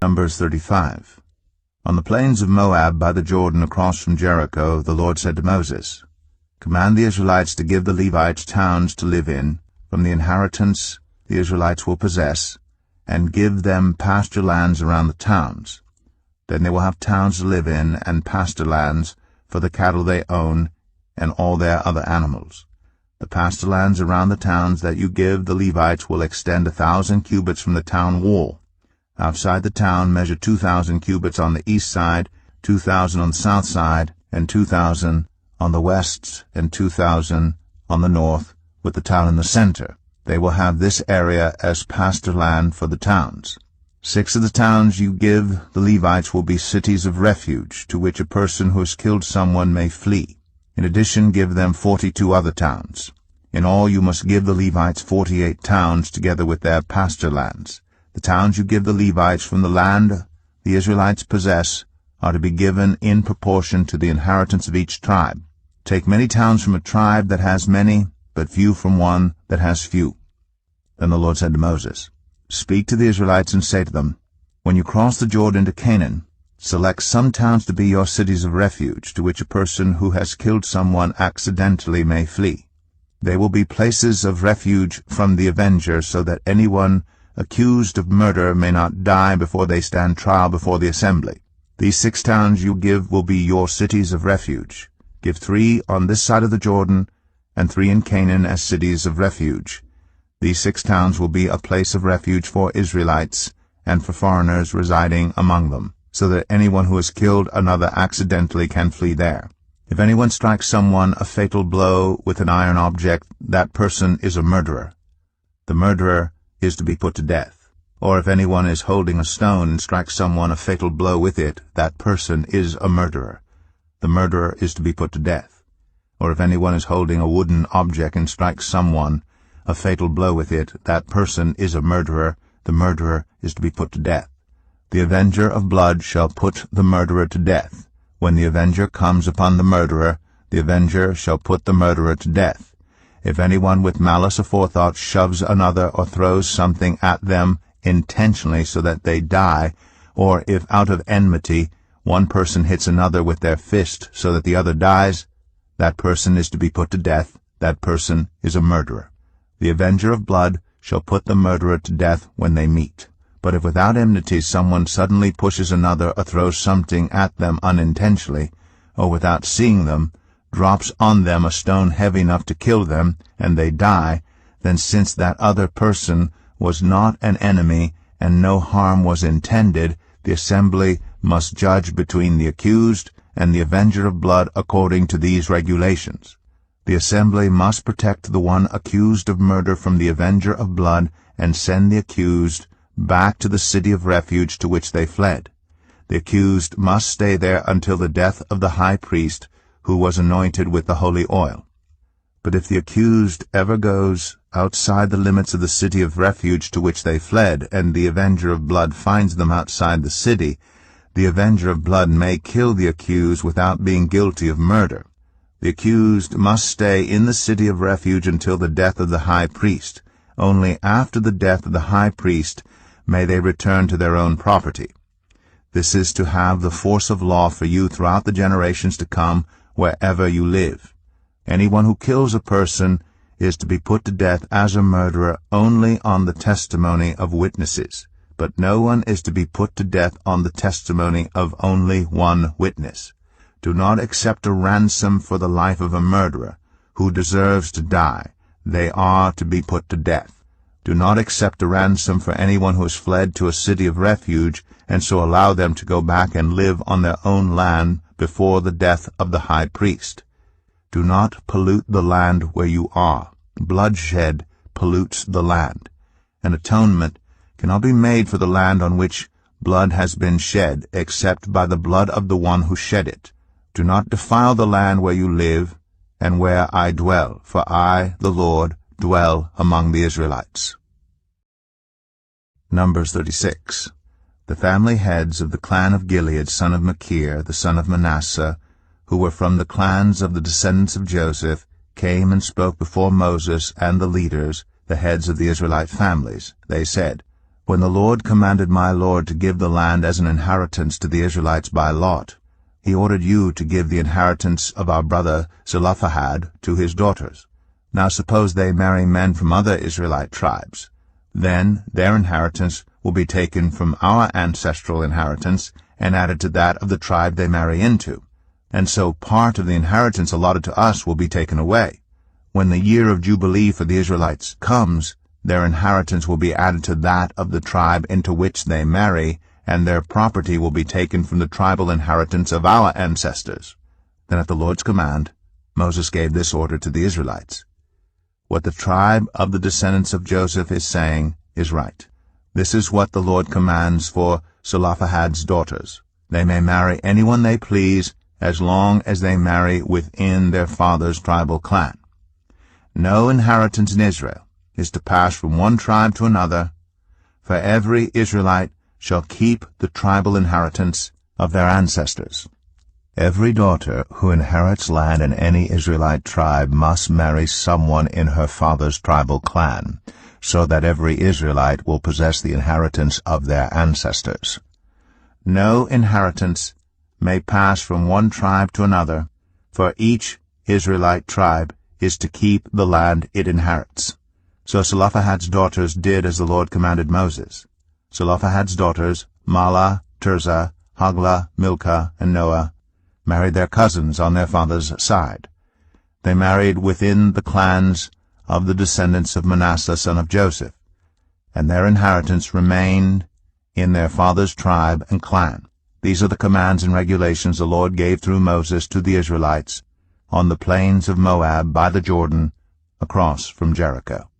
Numbers 35. On the plains of Moab by the Jordan across from Jericho, the Lord said to Moses, "Command the Israelites to give the Levites towns to live in, from the inheritance the Israelites will possess, and give them pasture lands around the towns. Then they will have towns to live in, and pasture lands for the cattle they own, and all their other animals. The pasture lands around the towns that you give the Levites will extend 1,000 cubits from the town wall. Outside the town measure 2,000 cubits on the east side, 2,000 on the south side, and 2,000 on the west, and 2,000 on the north, with the town in the center. They will have this area as pasture land for the towns. 6 of the towns you give the Levites will be cities of refuge, to which a person who has killed someone may flee. In addition, give them 42 other towns. In all you must give the Levites 48 towns, together with their pasture lands. The towns you give the Levites from the land the Israelites possess are to be given in proportion to the inheritance of each tribe. Take many towns from a tribe that has many, but few from one that has few." Then the Lord said to Moses, "Speak to the Israelites and say to them, when you cross the Jordan to Canaan, select some towns to be your cities of refuge, to which a person who has killed someone accidentally may flee. They will be places of refuge from the avenger, so that anyone accused of murder may not die before they stand trial before the assembly. These 6 towns you give will be your cities of refuge. Give 3 on this side of the Jordan, and 3 in Canaan as cities of refuge. These 6 towns will be a place of refuge for Israelites and for foreigners residing among them, so that anyone who has killed another accidentally can flee there. If anyone strikes someone a fatal blow with an iron object, that person is a murderer. The murderer is to be put to death. Or if anyone is holding a stone and strikes someone a fatal blow with it, that person is a murderer. The murderer is to be put to death. Or if anyone is holding a wooden object and strikes someone a fatal blow with it, that person is a murderer. The murderer is to be put to death. The avenger of blood shall put the murderer to death. When the avenger comes upon the murderer, the avenger shall put the murderer to death. If anyone with malice aforethought shoves another or throws something at them intentionally so that they die, or if out of enmity one person hits another with their fist so that the other dies, that person is to be put to death. That person is a murderer. The avenger of blood shall put the murderer to death when they meet. But if without enmity someone suddenly pushes another or throws something at them unintentionally, or without seeing them, drops on them a stone heavy enough to kill them, and they die, then since that other person was not an enemy and no harm was intended, the assembly must judge between the accused and the avenger of blood according to these regulations. The assembly must protect the one accused of murder from the avenger of blood and send the accused back to the city of refuge to which they fled. The accused must stay there until the death of the high priest, who was anointed with the holy oil. But if the accused ever goes outside the limits of the city of refuge to which they fled, and the avenger of blood finds them outside the city, the avenger of blood may kill the accused without being guilty of murder. The accused must stay in the city of refuge until the death of the high priest. Only after the death of the high priest may they return to their own property. This is to have the force of law for you throughout the generations to come, wherever you live. Anyone who kills a person is to be put to death as a murderer only on the testimony of witnesses, but no one is to be put to death on the testimony of only one witness. Do not accept a ransom for the life of a murderer who deserves to die. They are to be put to death. Do not accept a ransom for anyone who has fled to a city of refuge, and so allow them to go back and live on their own land before the death of the high priest. Do not pollute the land where you are. Bloodshed pollutes the land. An atonement cannot be made for the land on which blood has been shed, except by the blood of the one who shed it. Do not defile the land where you live and where I dwell, for I, the Lord, dwell among the Israelites. Numbers 36. The family heads of the clan of Gilead, son of Machir, the son of Manasseh, who were from the clans of the descendants of Joseph, came and spoke before Moses and the leaders, the heads of the Israelite families. They said, When the Lord commanded my Lord to give the land as an inheritance to the Israelites by lot, he ordered you to give the inheritance of our brother Zelophehad to his daughters. Now suppose they marry men from other Israelite tribes. Then their inheritance will be taken from our ancestral inheritance and added to that of the tribe they marry into. And so part of the inheritance allotted to us will be taken away. When the year of Jubilee for the Israelites comes, their inheritance will be added to that of the tribe into which they marry, and their property will be taken from the tribal inheritance of our ancestors. Then at the Lord's command, Moses gave this order to the Israelites. What the tribe of the descendants of Joseph is saying is right. This is what the Lord commands for Zelophehad's daughters. They may marry anyone they please, as long as they marry within their father's tribal clan. No inheritance in Israel is to pass from one tribe to another, for every Israelite shall keep the tribal inheritance of their ancestors. Every daughter who inherits land in any Israelite tribe must marry someone in her father's tribal clan, so that every Israelite will possess the inheritance of their ancestors. No inheritance may pass from one tribe to another, for each Israelite tribe is to keep the land it inherits. So Zelophehad's daughters did as the Lord commanded Moses. Zelophehad's daughters, Mahlah, Tirzah, Hoglah, Milcah, and Noah, married their cousins on their father's side. They married within the clans of the descendants of Manasseh son of Joseph, and their inheritance remained in their father's tribe and clan. These are the commands and regulations the Lord gave through Moses to the Israelites on the plains of Moab by the Jordan, across from Jericho.